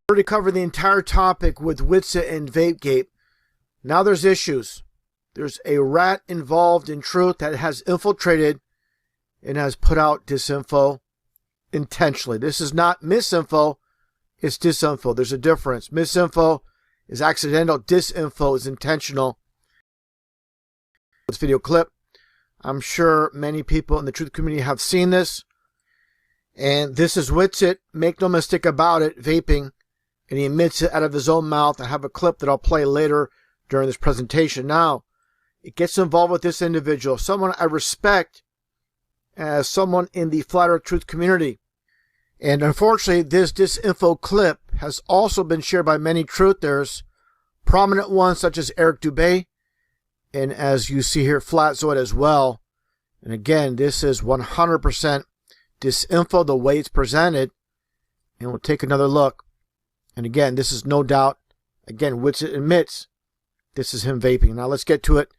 already covered the entire topic with Witsit and VapeGate. Now there's issues. There's a rat involved in truth that has infiltrated and has put out disinfo intentionally. This is not misinfo, it's disinfo. There's a difference. Misinfo is accidental, disinfo is intentional. This video clip, I'm sure many people in the truth community have seen this. And this is Witsit, make no mistake about it, vaping. And he emits it out of his own mouth. I have a clip that I'll play later during this presentation. Now, it gets involved with this individual, someone I respect as someone in the Flat Earth Truth community. And unfortunately, this disinfo clip has also been shared by many truthers, prominent ones such as Eric Dubé, and as you see here, Flatzoid as well. And again, this is 100% disinfo the way it's presented. And we'll take another look. And again, this is no doubt, again, Witsit admits this is him vaping. Now let's get to it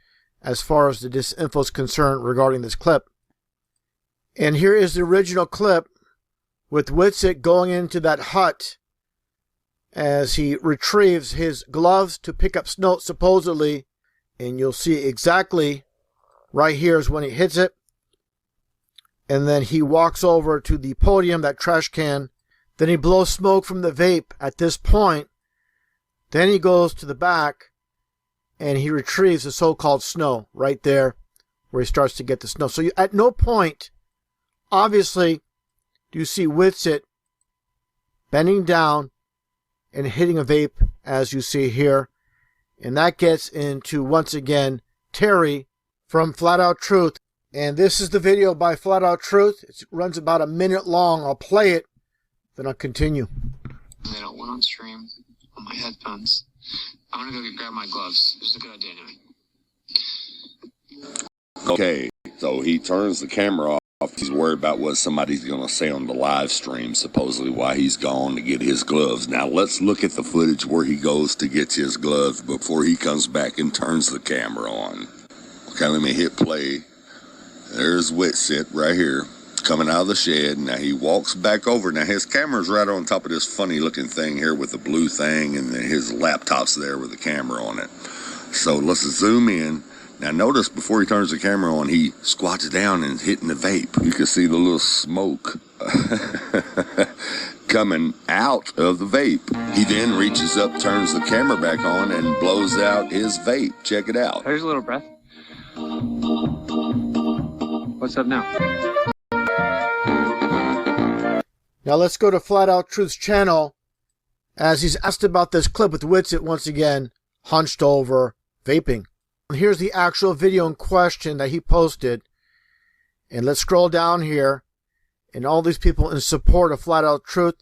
as far as the disinfo is concerned regarding this clip. And here is the original clip with Witsit going into that hut as he retrieves his gloves to pick up snow, supposedly. And you'll see exactly right here is when he hits it. And then he walks over to the podium, that trash can. Then he blows smoke from the vape at this point. Then he goes to the back and he retrieves the so-called snow right there where he starts to get the snow. So at no point, obviously, do you see Witsit bending down and hitting a vape as you see here. And that gets into, once again, Terry from Flat Out Truth. And this is the video by Flat Out Truth. It runs about a minute long. I'll play it, then I'll continue. I don't want on stream on my headphones. I'm going to go grab my gloves. This is a good idea anyway. Okay, so he turns the camera off. He's worried about what somebody's going to say on the live stream, supposedly while he's gone to get his gloves. Now, let's look at the footage where he goes to get his gloves before he comes back and turns the camera on. Okay, let me hit play. There's Witsit right here, coming out of the shed. Now, he walks back over. Now, his camera's right on top of this funny-looking thing here with the blue thing, and then his laptop's there with the camera on it. So, let's zoom in. Now notice before he turns the camera on, he squats down and hitting the vape. You can see the little smoke coming out of the vape. He then reaches up, turns the camera back on, and blows out his vape. Check it out. There's a little breath. What's up now? Now let's go to Flat Out Truth's channel as he's asked about this clip with Witsit once again, hunched over, vaping. Here's the actual video in question that he posted. And let's scroll down here. And all these people in support of Flat Out Truth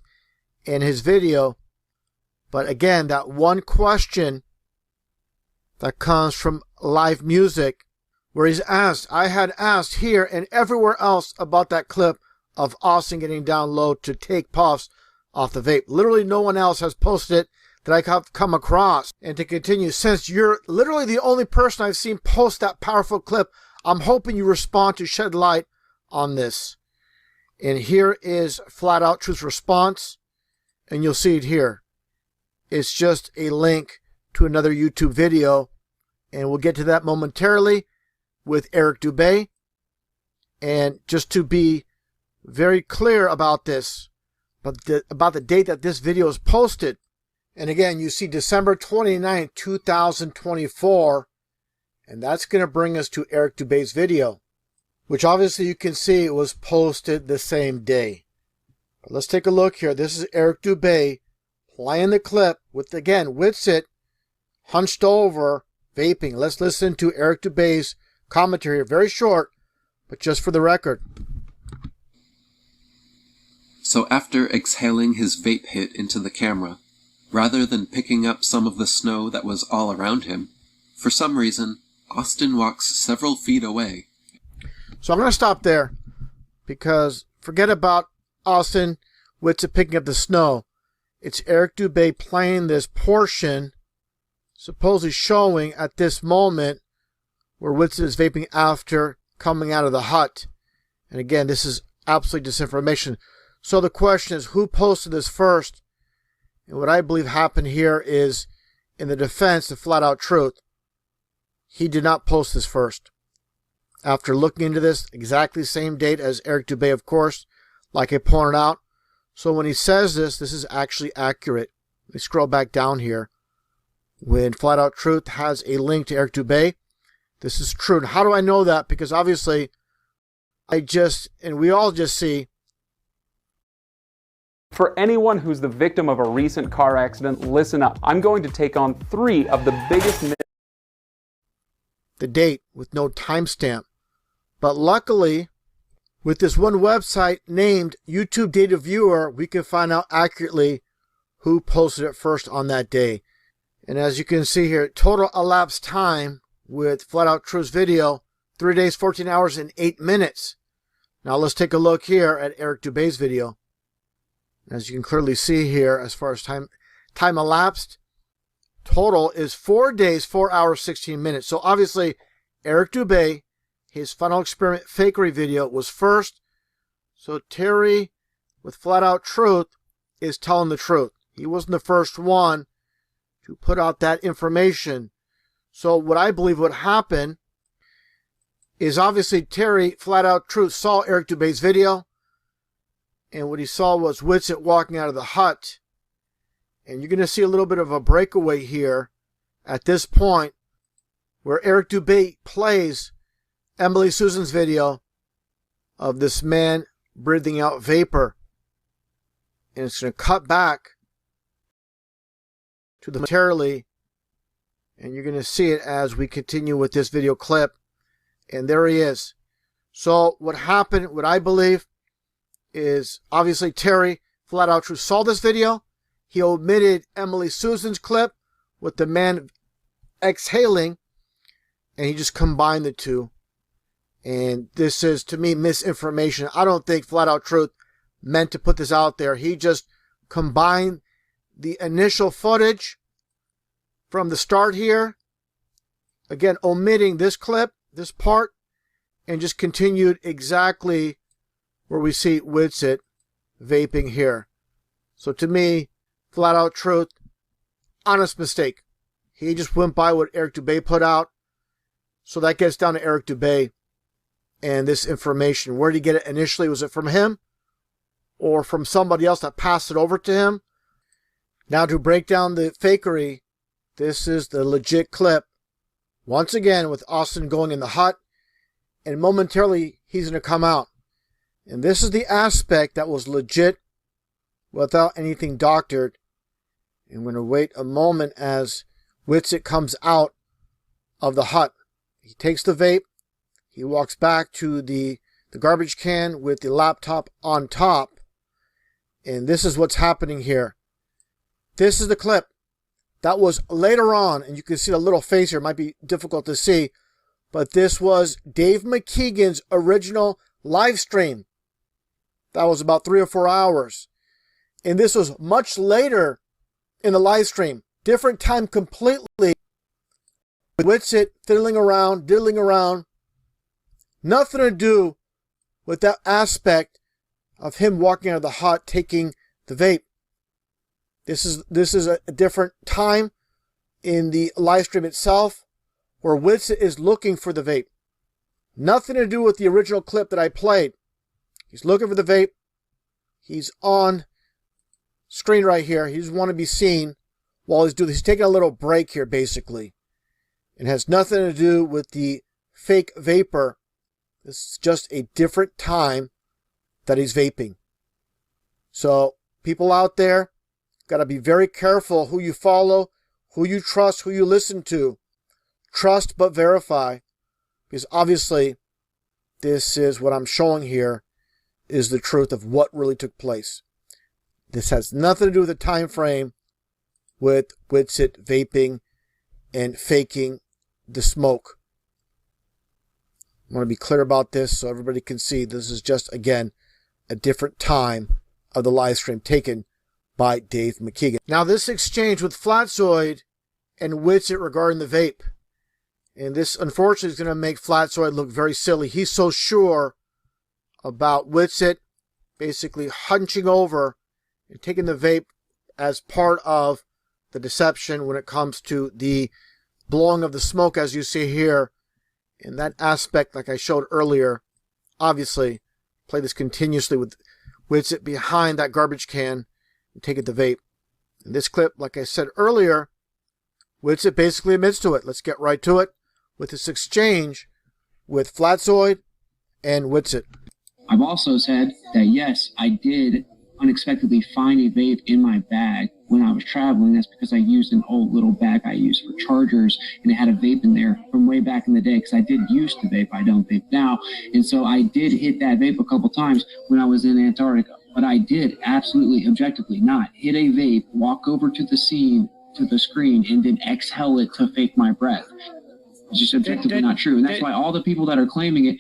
in his video. But again, that one question that comes from live music where he's asked, I had asked here and everywhere else about that clip of Austin getting down low to take puffs off the vape. Literally no one else has posted it that I have come across. And to continue, since you're literally the only person I've seen post that powerful clip, I'm hoping you respond to shed light on this. And here is Flat Out Truth's response, and you'll see it here. It's just a link to another YouTube video, and we'll get to that momentarily with Eric Dubé. And just to be very clear about this, about the date that this video is posted, and again, you see December 29th, 2024. And that's going to bring us to Eric Dubé's video, which obviously you can see it was posted the same day. But let's take a look here. This is Eric Dubé playing the clip with, again, Witsit hunched over, vaping. Let's listen to Eric Dubé's commentary. Very short, but just for the record. So after exhaling his vape hit into the camera, rather than picking up some of the snow that was all around him, for some reason, Austin walks several feet away. So I'm going to stop there because forget about Austin Witsit picking up the snow. It's Eric Dubé playing this portion, supposedly showing at this moment where Witsit is vaping after coming out of the hut. And again, this is absolute disinformation. So the question is, who posted this first? And what I believe happened here is, in the defense, the flat out truth, he did not post this first. After looking into this, exactly the same date as Eric Dubé, of course, like I pointed out. So when he says this is actually accurate. Let me scroll back down here. When Flat Out Truth has a link to Eric Dubé, this is true. And how do I know that? Because obviously, we all just see. For anyone who's the victim of a recent car accident, listen up. I'm going to take on 3 of the biggest myths. The date with no timestamp. But luckily, with this one website named YouTube Data Viewer, we can find out accurately who posted it first on that day. And as you can see here, total elapsed time with Flat Out Truth's video, 3 days, 14 hours, and 8 minutes. Now let's take a look here at Eric Dubé's video. As you can clearly see here, as far as time elapsed, total is 4 days, 4 hours, 16 minutes. So obviously, Eric Dubé, his Final Experiment fakery video was first. So Terry, with Flat Out Truth, is telling the truth. He wasn't the first one to put out that information. So what I believe would happen is obviously Terry, Flat Out Truth, saw Eric Dubé's video. And what he saw was Witsit walking out of the hut. And you're going to see a little bit of a breakaway here at this point where Eric Dubé plays Emily Susan's video of this man breathing out vapor. And it's going to cut back to the momentarily. And you're going to see it as we continue with this video clip. And there he is. So what happened, what I believe, is obviously Terry, Flat Out Truth, saw this video. He omitted Emily Susan's clip with the man exhaling, and he just combined the two. And this is, to me, misinformation. I don't think Flat Out Truth meant to put this out there. He just combined the initial footage from the start here, again, omitting this clip, this part, and just continued exactly where we see Witsit vaping here. So to me, Flat Out Truth, honest mistake. He just went by what Eric Dubé put out. So that gets down to Eric Dubé and this information. Where did he get it initially? Was it from him or from somebody else that passed it over to him? Now to break down the fakery, this is the legit clip. Once again with Austin going in the hut, and momentarily he's going to come out. And this is the aspect that was legit without anything doctored. And we're going to wait a moment as Witsit comes out of the hut. He takes the vape. He walks back to the garbage can with the laptop on top. And this is what's happening here. This is the clip. That was later on, and you can see the little face here. It might be difficult to see. But this was Dave McKeegan's original live stream. That was about 3 or 4 hours. And this was much later in the live stream. Different time completely. Witsit diddling around. Nothing to do with that aspect of him walking out of the hut taking the vape. This is a different time in the live stream itself where Witsit is looking for the vape. Nothing to do with the original clip that I played. He's looking for the vape. He's on screen right here. He doesn't want to be seen while he's doing this. He's taking a little break here, basically. It has nothing to do with the fake vapor. This is just a different time that he's vaping. So, people out there, got to be very careful who you follow, who you trust, who you listen to. Trust but verify. Because obviously, this is what I'm showing here is the truth of what really took place. This has nothing to do with the time frame with Witsit vaping and faking the smoke. I want to be clear about this so everybody can see this is just, again, a different time of the live stream taken by Dave McKeegan. Now, this exchange with Flatzoid and Witsit regarding the vape. And this, unfortunately, is going to make Flatzoid look very silly. He's so sure about Witsit basically hunching over and taking the vape as part of the deception when it comes to the blowing of the smoke, as you see here. In that aspect, like I showed earlier, obviously, play this continuously with Witsit behind that garbage can and take it to vape. In this clip, like I said earlier, Witsit basically admits to it. Let's get right to it with this exchange with Flatzoid and Witsit. I've also said that yes, I did unexpectedly find a vape in my bag when I was traveling. That's because I used an old little bag I used for chargers, and it had a vape in there from way back in the day, because I did used to vape. I don't vape now. And so I did hit that vape a couple times when I was in Antarctica. But I did absolutely, objectively not hit a vape, walk over to the scene, to the screen, and then exhale it to fake my breath. It's just objectively not true. And that's why all the people that are claiming it,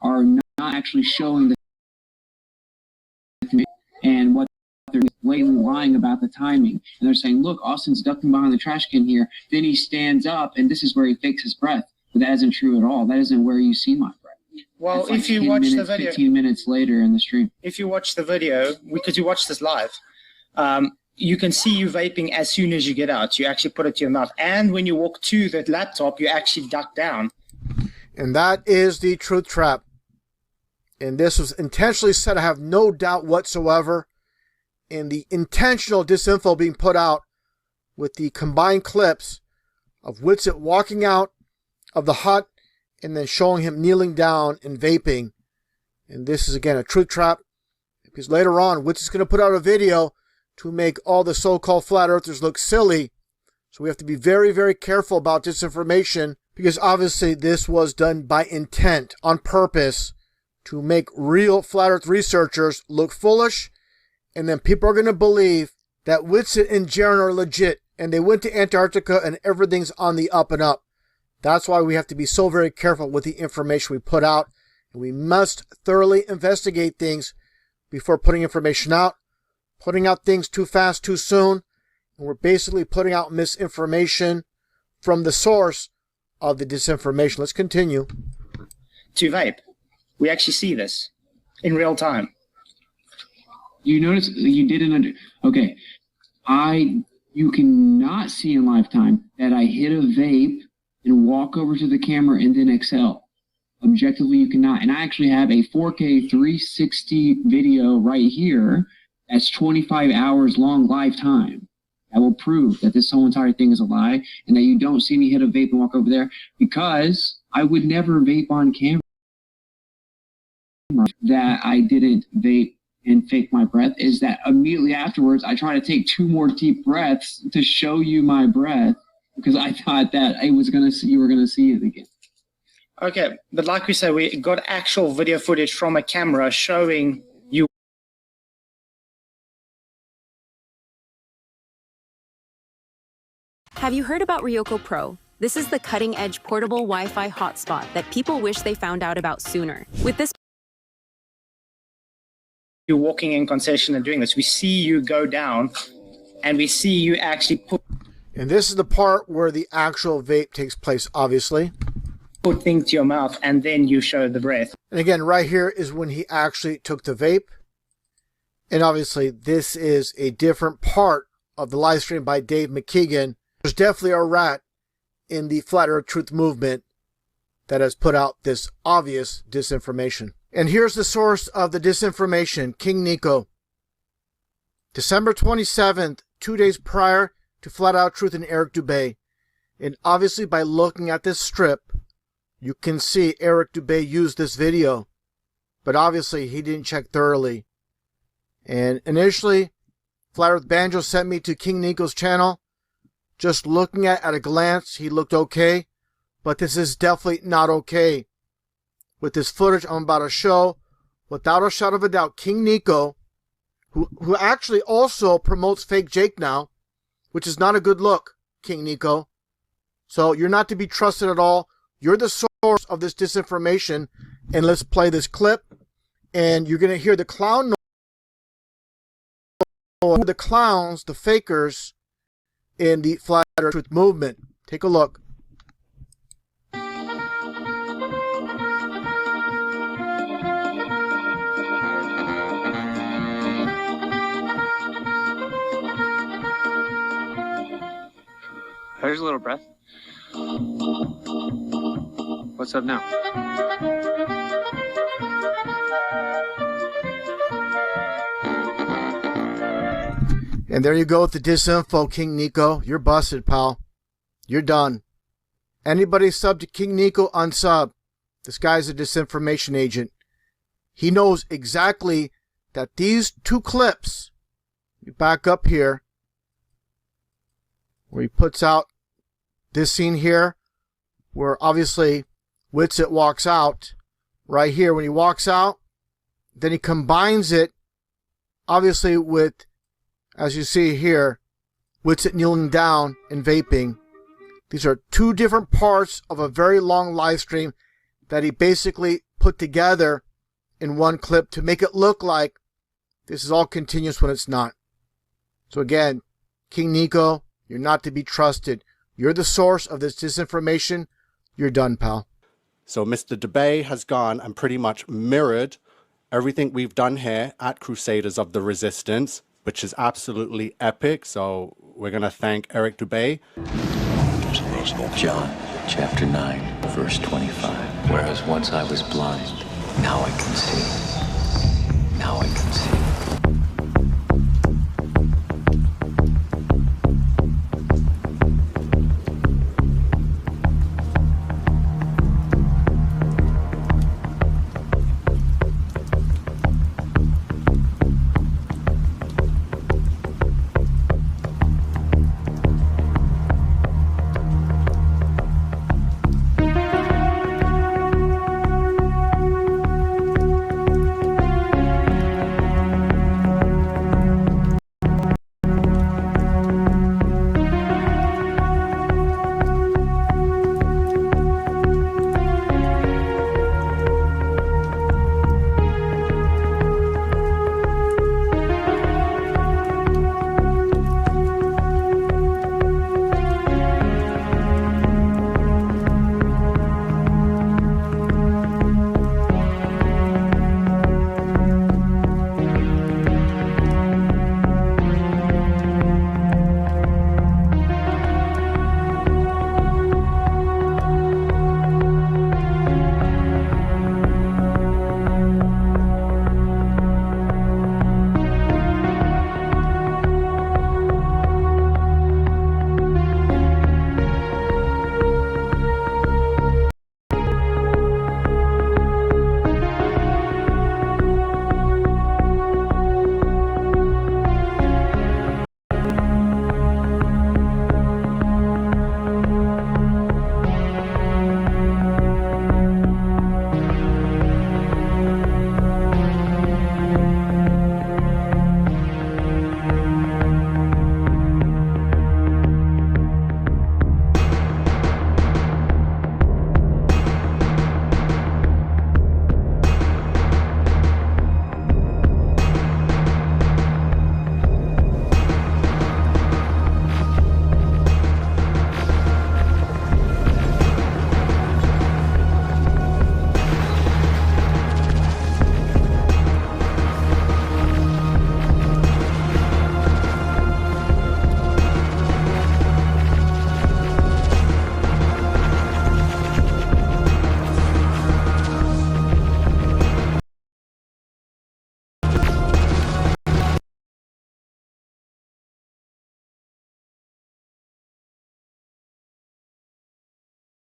are not actually showing the and what they're blatantly lying about the timing. And they're saying, look, Austin's ducking behind the trash can here. Then he stands up, and this is where he fakes his breath. But that isn't true at all. That isn't where you see my breath. Well, if you watch the video, 15 minutes later in the stream. if you watch the video, because you watch this live, you can see you vaping as soon as you get out. You actually put it to your mouth. And when you walk to the laptop, you actually duck down. And that is the truth trap. And this was intentionally set, I have no doubt whatsoever, in the intentional disinfo being put out with the combined clips of Witsit walking out of the hut and then showing him kneeling down and vaping. And this is, again, a truth trap, because later on, Witsit's going to put out a video to make all the so-called flat earthers look silly. So we have to be very, very careful about disinformation, because obviously this was done by intent, on purpose, to make real flat earth researchers look foolish, and then people are going to believe that Witsit and Jaren are legit, and they went to Antarctica and everything's on the up and up. That's why we have to be so very careful with the information we put out, and we must thoroughly investigate things before putting information out. Putting out things too fast, too soon, and we're basically putting out misinformation from the source of the disinformation. Let's continue. To vape. We actually see this in real time. You notice you didn't okay. You cannot see in lifetime that I hit a vape and walk over to the camera and then exhale. Objectively, you cannot. And I actually have a 4K 360 video right here that's 25 hours long lifetime. That will prove that this whole entire thing is a lie, and that you don't see me hit a vape and walk over there, because I would never vape on camera. That I didn't vape and fake my breath is that immediately afterwards I try to take 2 more deep breaths to show you my breath, because I thought that you were gonna see it again. Okay, but like we said, we got actual video footage from a camera showing you. Have you heard about Ryoko Pro? This is the cutting-edge portable Wi-Fi hotspot that people wish they found out about sooner. With this, You walking in concession and doing this. We see you go down, and we see you actually And this is the part where the actual vape takes place, obviously. put things to your mouth, and then you show the breath. And again, right here is when he actually took the vape. And obviously, this is a different part of the live stream by Dave McKeegan. There's definitely a rat in the Flat Earth Truth movement that has put out this obvious disinformation. And here's the source of the disinformation, King Nico. December 27th, 2 days prior to Flat Out Truth and Eric Dubé. And obviously by looking at this strip, you can see Eric Dubé used this video. But obviously he didn't check thoroughly. And initially, Flat Earth Banjo sent me to King Nico's channel. Just looking at a glance, he looked okay. But this is definitely not okay. With this footage I'm about to show, without a shadow of a doubt, King Nico, who actually also promotes Fake Jake now, which is not a good look, King Nico. So you're not to be trusted at all. You're the source of this disinformation. And let's play this clip. And you're going to hear the clown noise, the clowns, the fakers in the Flat Earth Truth movement. Take a look. There's a little breath. What's up now? And there you go with the disinfo, King Nico. You're busted, pal. You're done. Anybody sub to King Nico, unsub. This guy's a disinformation agent. He knows exactly that these two clips, you back up here, where he puts out this scene here, where obviously Witsit walks out, right here. When he walks out, then he combines it, obviously with, as you see here, Witsit kneeling down and vaping. These are two different parts of a very long live stream that he basically put together in one clip to make it look like this is all continuous when it's not. So again, King Nico, you're not to be trusted. You're the source of this disinformation. You're done, pal. So Mr. DeBay has gone and pretty much mirrored everything we've done here at Crusaders of the Resistance, which is absolutely epic. So we're going to thank Eric Dubay. John, chapter 9, verse 25. Whereas once I was blind, now I can see. Now I can see.